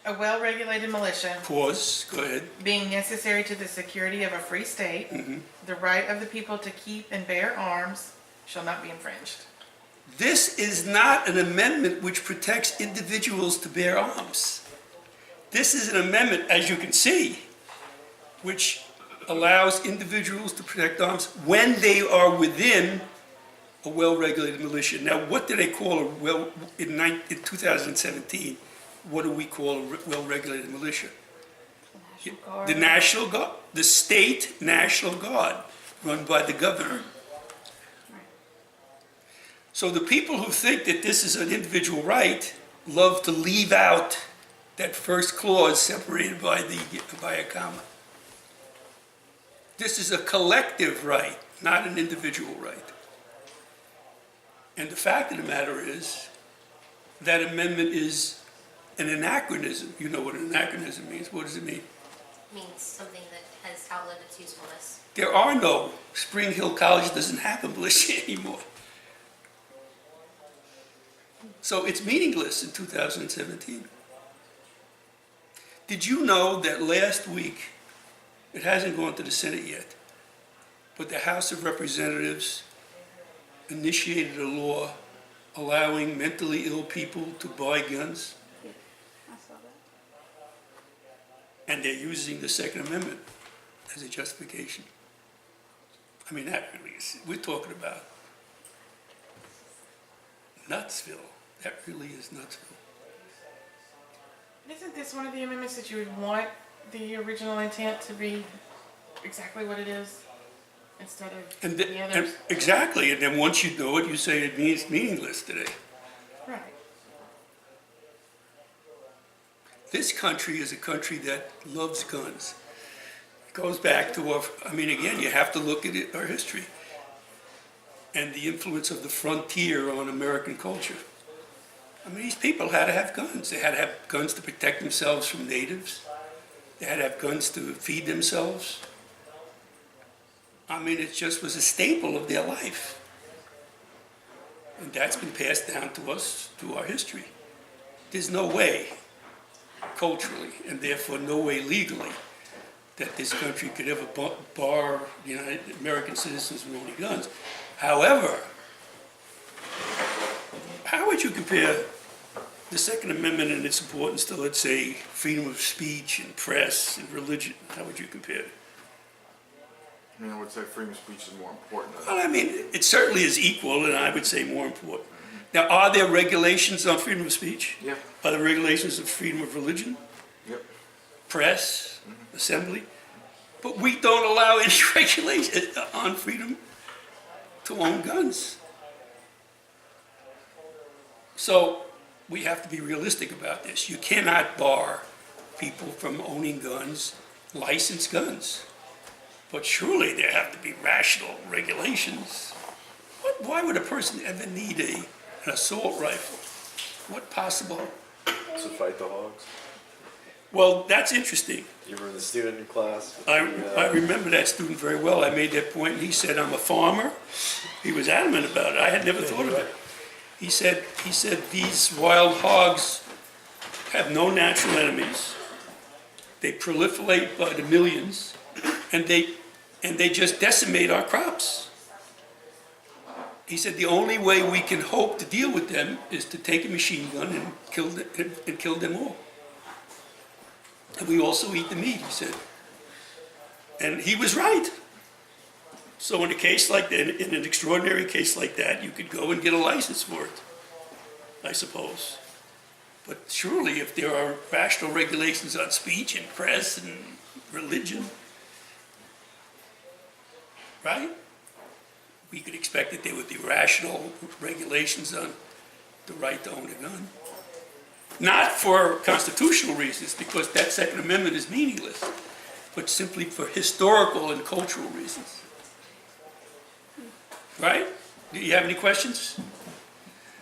A well-regulated militia, Pause, go ahead. being necessary to the security of a free state, the right of the people to keep and bear arms shall not be infringed. This is not an amendment which protects individuals to bear arms. This is an amendment, as you can see, which allows individuals to protect arms when they are within a well-regulated militia. Now, what do they call in 2017, what do we call a well-regulated militia? The National Guard, the state National Guard, run by the governor. So the people who think that this is an individual right love to leave out that first clause separated by a comma. This is a collective right, not an individual right. And the fact of the matter is, that amendment is an anachronism. You know what an anachronism means. What does it mean? It means something that has outlived its usefulness. There are no, Spring Hill College doesn't have a militia anymore. So it's meaningless in 2017. Did you know that last week, it hasn't gone to the Senate yet, but the House of Representatives initiated a law allowing mentally ill people to buy guns? I saw that. And they're using the Second Amendment as a justification. I mean, that really is, we're talking about Nutsville. That really is Nutsville. Isn't this one of the amendments that you would want the original intent to be exactly what it is instead of the others? Exactly, and then once you know it, you say it means meaningless today. Right. This country is a country that loves guns. It goes back to our, I mean, again, you have to look at our history and the influence of the frontier on American culture. I mean, these people had to have guns. They had to have guns to protect themselves from natives. They had to have guns to feed themselves. I mean, it just was a staple of their life. And that's been passed down to us through our history. There's no way, culturally, and therefore no way legally, that this country could ever bar American citizens from owning guns. However, how would you compare the Second Amendment and its importance to, let's say, freedom of speech and press and religion? How would you compare it? I mean, I would say freedom of speech is more important. Well, I mean, it certainly is equal, and I would say more important. Now, are there regulations on freedom of speech? Yeah. Are there regulations of freedom of religion, Yep. press, assembly? But we don't allow any regulation on freedom to own guns. So we have to be realistic about this. You cannot bar people from owning guns, licensed guns. But surely there have to be rational regulations. Why would a person ever need an assault rifle? What possible? To fight the hogs. Well, that's interesting. You were the student in class. I remember that student very well. I made that point, and he said, I'm a farmer. He was adamant about it. I had never thought of it. He said, these wild hogs have no natural enemies. They proliferate by the millions, and they just decimate our crops. He said the only way we can hope to deal with them is to take a machine gun and kill them all. And we also eat the meat, he said. And he was right. So in a case like that, in an extraordinary case like that, you could go and get a license for it, I suppose. But surely if there are rational regulations on speech and press and religion, right? We could expect that there would be rational regulations on the right to own a gun. Not for constitutional reasons, because that Second Amendment is meaningless, but simply for historical and cultural reasons. Right? Do you have any questions?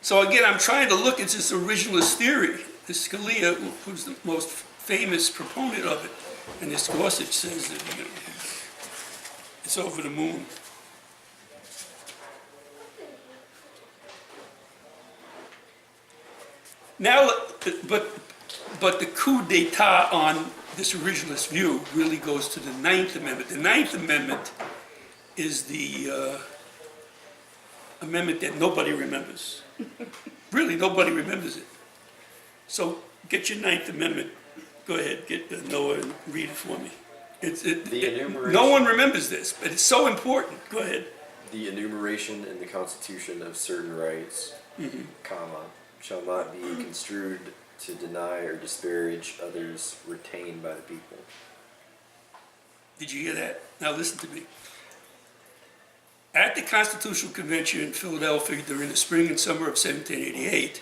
So again, I'm trying to look at this originalist theory. This Scalia, who's the most famous proponent of it, and this Gorsuch says that, it's over the moon. Now, but But the coup d'etat on this originalist view really goes to the Ninth Amendment. The Ninth Amendment is the amendment that nobody remembers. Really, nobody remembers it. So get your Ninth Amendment. Go ahead, get Noah and read it for me. The enumeration. No one remembers this, but it's so important. Go ahead. The enumeration in the Constitution of certain rights, comma, shall not be construed to deny or disparage others retained by the people. Did you hear that? Now listen to me. At the Constitutional Convention in Philadelphia during the spring and summer of 1788,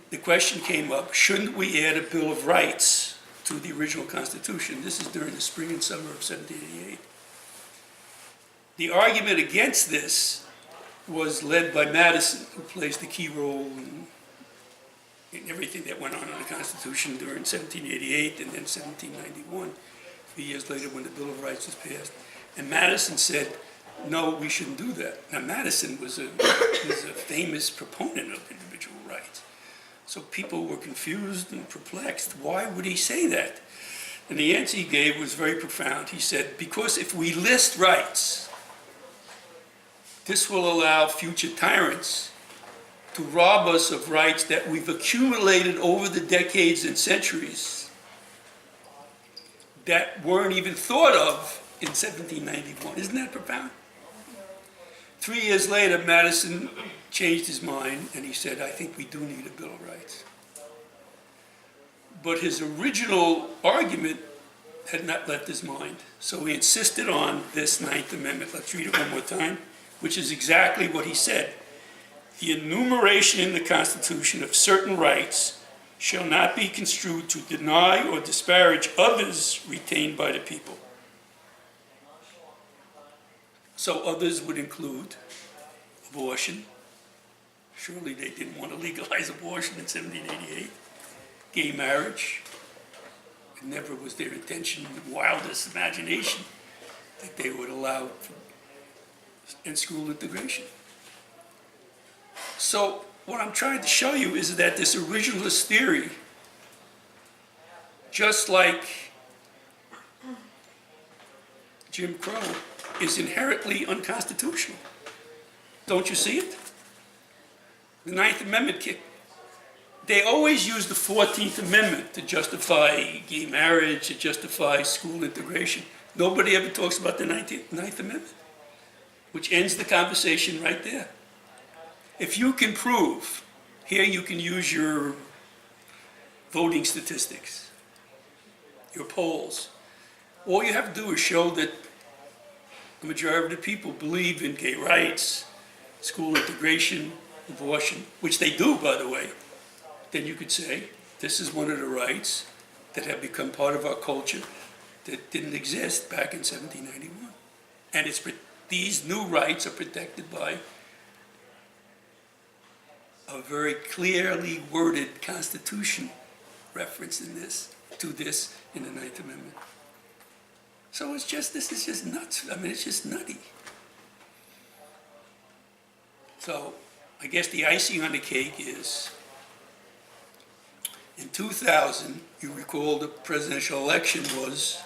the question came up, shouldn't we add a Bill of Rights to the original Constitution? This is during the spring and summer of 1788. The argument against this was led by Madison, who plays the key role in everything that went on in the Constitution during 1788 and then 1791, 3 years later when the Bill of Rights was passed. And Madison said, no, we shouldn't do that. Now, Madison was a famous proponent of individual rights. So people were confused and perplexed. Why would he say that? And the answer he gave was very profound. He said, because if we list rights, this will allow future tyrants to rob us of rights that we've accumulated over the decades and centuries that weren't even thought of in 1791. Isn't that profound? 3 years later, Madison changed his mind and he said, I think we do need a Bill of Rights. But his original argument had not left his mind. So he insisted on this Ninth Amendment. Let's read it one more time, which is exactly what he said. The enumeration in the Constitution of certain rights shall not be construed to deny or disparage others retained by the people. So others would include abortion. Surely they didn't want to legalize abortion in 1788. Gay marriage. It never was their intention, the wildest imagination, that they would allow in school integration. So what I'm trying to show you is that this originalist theory, just like Jim Crow, is inherently unconstitutional. Don't you see it? The Ninth Amendment kick. They always use the 14th Amendment to justify gay marriage, to justify school integration. Nobody ever talks about the Ninth Amendment, which ends the conversation right there. If you can prove, here you can use your voting statistics, your polls. All you have to do is show that the majority of the people believe in gay rights, school integration, abortion, which they do, by the way. Then you could say, this is one of the rights that have become part of our culture that didn't exist back in 1791. And these new rights are protected by a very clearly worded Constitution reference to this in the Ninth Amendment. So this is just nuts. I mean, it's just nutty. So I guess the icing on the cake is, in 2000, you recall the presidential election was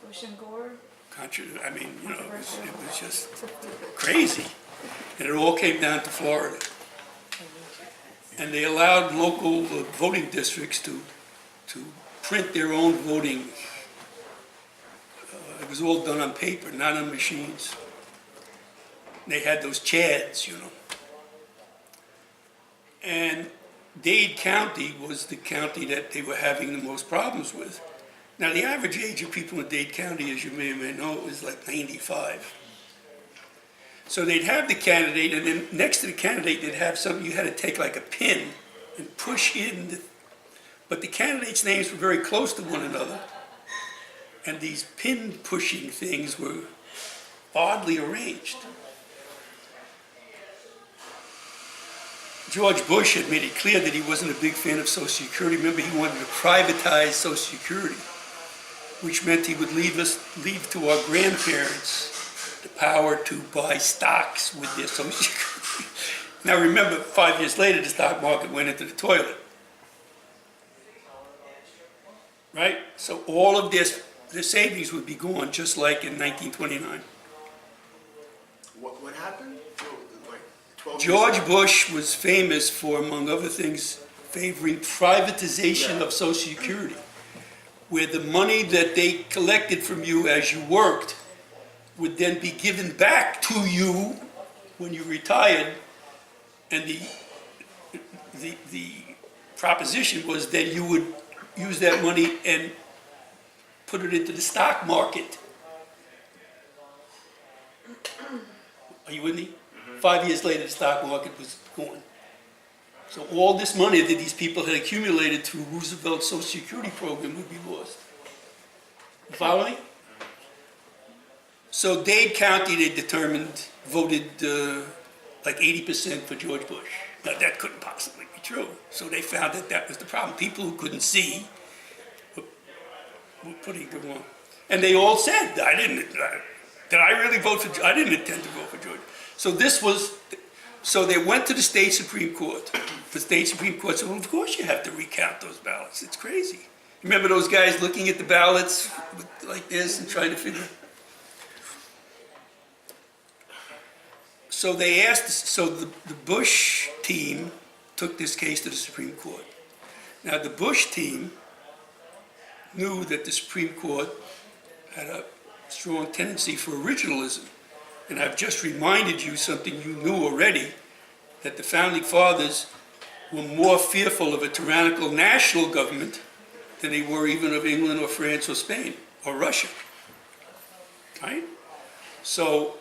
Bush and Gore. I mean, you know, it was just crazy. And it all came down to Florida. And they allowed local voting districts to print their own voting. It was all done on paper, not on machines. They had those chads, you know. And Dade County was the county that they were having the most problems with. Now, the average age of people in Dade County, as you may or may know, is like 95. So they'd have the candidate, and then next to the candidate, they'd have something you had to take like a pin and push in. But the candidates' names were very close to one another. And these pin pushing things were oddly arranged. George Bush had made it clear that he wasn't a big fan of Social Security. Remember, he wanted to privatize Social Security, which meant he would leave to our grandparents the power to buy stocks with their Social Security. Now remember, 5 years later, the stock market went into the toilet. Right? So all of this, the savings would be gone, just like in 1929. What happened? Like 12 years George ago? Bush was famous for, among other things, favoring privatization of Social Security, where the money that they collected from you as you worked would then be given back to you when you retired, and the proposition was that you would use that money and put it into the stock market. Are you with me? 5 years later, the stock market was gone. So all this money that these people had accumulated through Roosevelt's Social Security program would be lost. You follow me? So Dade County, they determined, voted like 80% for George Bush. Now that couldn't possibly be true. So they found that that was the problem. People who couldn't see were putting the wrong. And they all said, did I really vote for, I didn't intend to vote for George. So this was, so they went to the state Supreme Court. The state Supreme Court said, well, of course you have to recount those ballots. It's crazy. Remember those guys looking at the ballots like this and trying to figure? So they asked, so the Bush team took this case to the Supreme Court. Now the Bush team knew that the Supreme Court had a strong tendency for originalism. And I've just reminded you something you knew already, that the Founding Fathers were more fearful of a tyrannical national government than they were even of England or France or Spain or Russia, right? So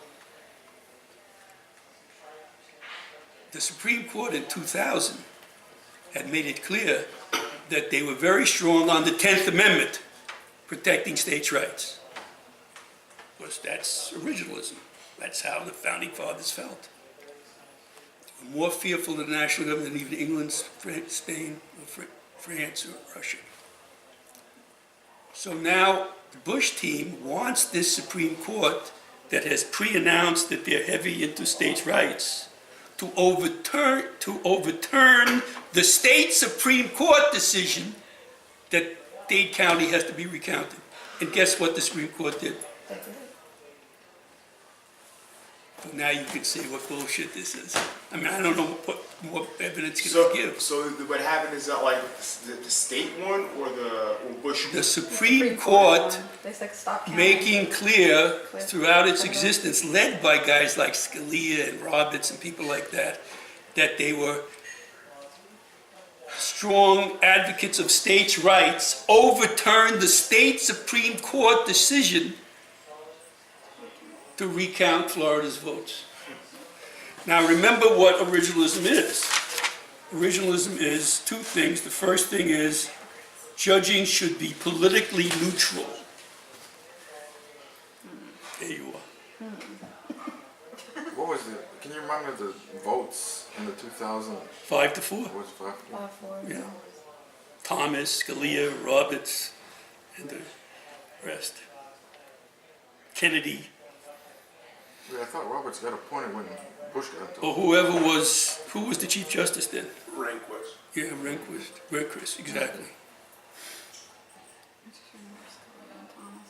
the Supreme Court in 2000 had made it clear that they were very strong on the 10th Amendment, protecting states' rights. Of course, that's originalism. That's how the Founding Fathers felt. They were more fearful of the national government than even England, Spain, or France, or Russia. So now the Bush team wants this Supreme Court that has pre-announced that they're heavy into states' rights to overturn the state Supreme Court decision that Dade County has to be recounted. And guess what the Supreme Court did? So now you can see what bullshit this is. I mean, I don't know what more evidence can I give. So what happened is that like the state one or Bush? The Supreme Court They said stop counting. making clear throughout its existence, led by guys like Scalia and Roberts and people like that, that they were strong advocates of states' rights, overturned the state Supreme Court decision to recount Florida's votes. Now remember what originalism is. Originalism is two things. The first thing is judging should be politically neutral. There you are. What was the, can you remind me of the votes in the 2000? 5-4. What was it, 5-4? Yeah. Thomas, Scalia, Roberts, and the rest. Kennedy. Yeah, I thought Roberts got appointed when Bush got Or appointed. who was the Chief Justice then? Rehnquist. Yeah, Rehnquist, exactly.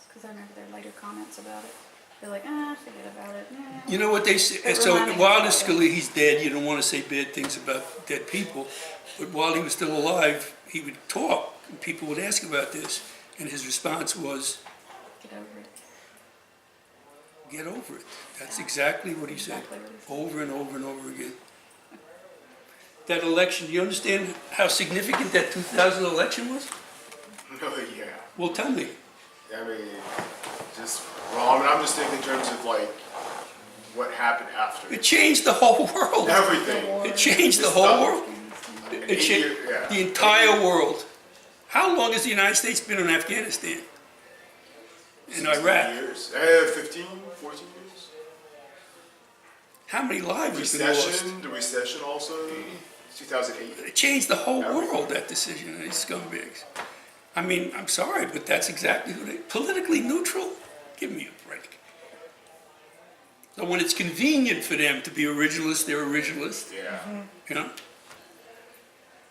Because I remember their later comments about it. They're like, forget about it. You know what they say? It So reminded me while of Scalia, he's dead, you don't want to say bad things about dead people. But while he was still alive, he would talk, and people would ask about this, and his response was, Get over it. get over it. That's exactly what he said, Exactly what he said. over and over and over again. That election, do you understand how significant that 2000 election was? Oh yeah. Well, tell me. I mean, I mean, I'm just thinking in terms of like what happened after. It changed the whole world. Everything. It changed the whole world. It changed Yeah. the entire world. How long has the United States been in Afghanistan? In 16 Iraq? years. 15, 14 years. How many lives have been lost? Recession, the recession also, 2008. It changed the whole world, that decision, these scumbags. I mean, I'm sorry, but that's exactly who they, politically neutral? Give me a break. So when it's convenient for them to be originalist, they're originalist, Yeah. you know?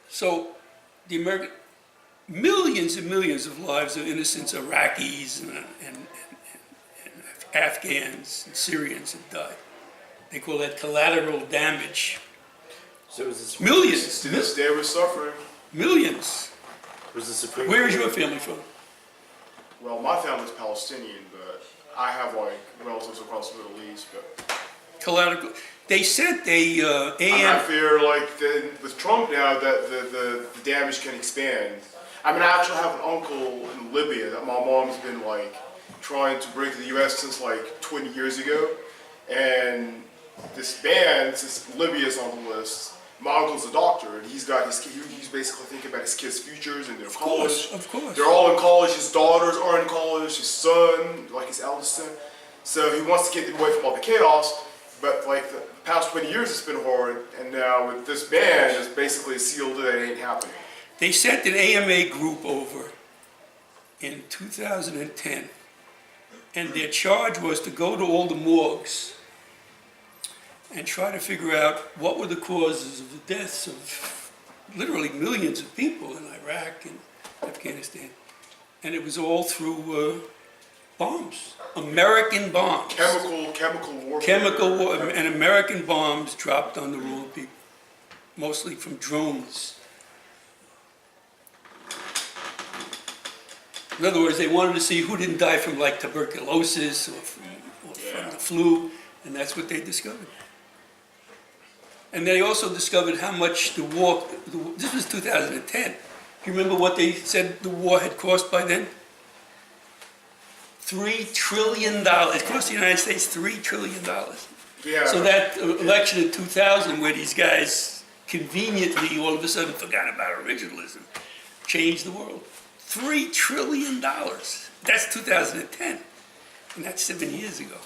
So the American, millions and millions of lives of innocent Iraqis and Afghans and Syrians have died. They call that collateral damage. So was this Millions, To this day, we're suffering. millions. was the Supreme Where is Court- your family from? Well, my family's Palestinian, but I have like relatives across the Middle East. But Collateral. They sent a I AM. fear, like with Trump now, that the damage can expand. I mean, I actually have an uncle in Libya that my mom's been like trying to bring to the U.S. since like 20 years ago, and this ban, since Libya's on the list. My uncle's a doctor, and he's basically thinking about his kids' futures and their college. Of course. They're all in college. His daughters are in college. His son, like his eldest son. So he wants to get them away from all the chaos. But like the past 20 years, it's been hard. And now with this ban, it's basically sealed that it ain't happening. They sent an AMA group over in 2010, and their charge was to go to all the morgues and try to figure out what were the causes of the deaths of literally millions of people in Iraq and Afghanistan. And it was all through bombs, American bombs. Chemical warfare. Chemical war, and American bombs dropped on the wrong people, mostly from drones. In other words, they wanted to see who didn't die from like tuberculosis or from the flu, and that's what they discovered. And they also discovered how much the war, this was 2010. Do you remember what they said the war had cost by then? $3 trillion. It cost the United States $3 trillion. Yeah. So that election in 2000, where these guys conveniently all of a sudden forgot about originalism, changed the world. $3 trillion. That's 2010. And that's 7 years ago.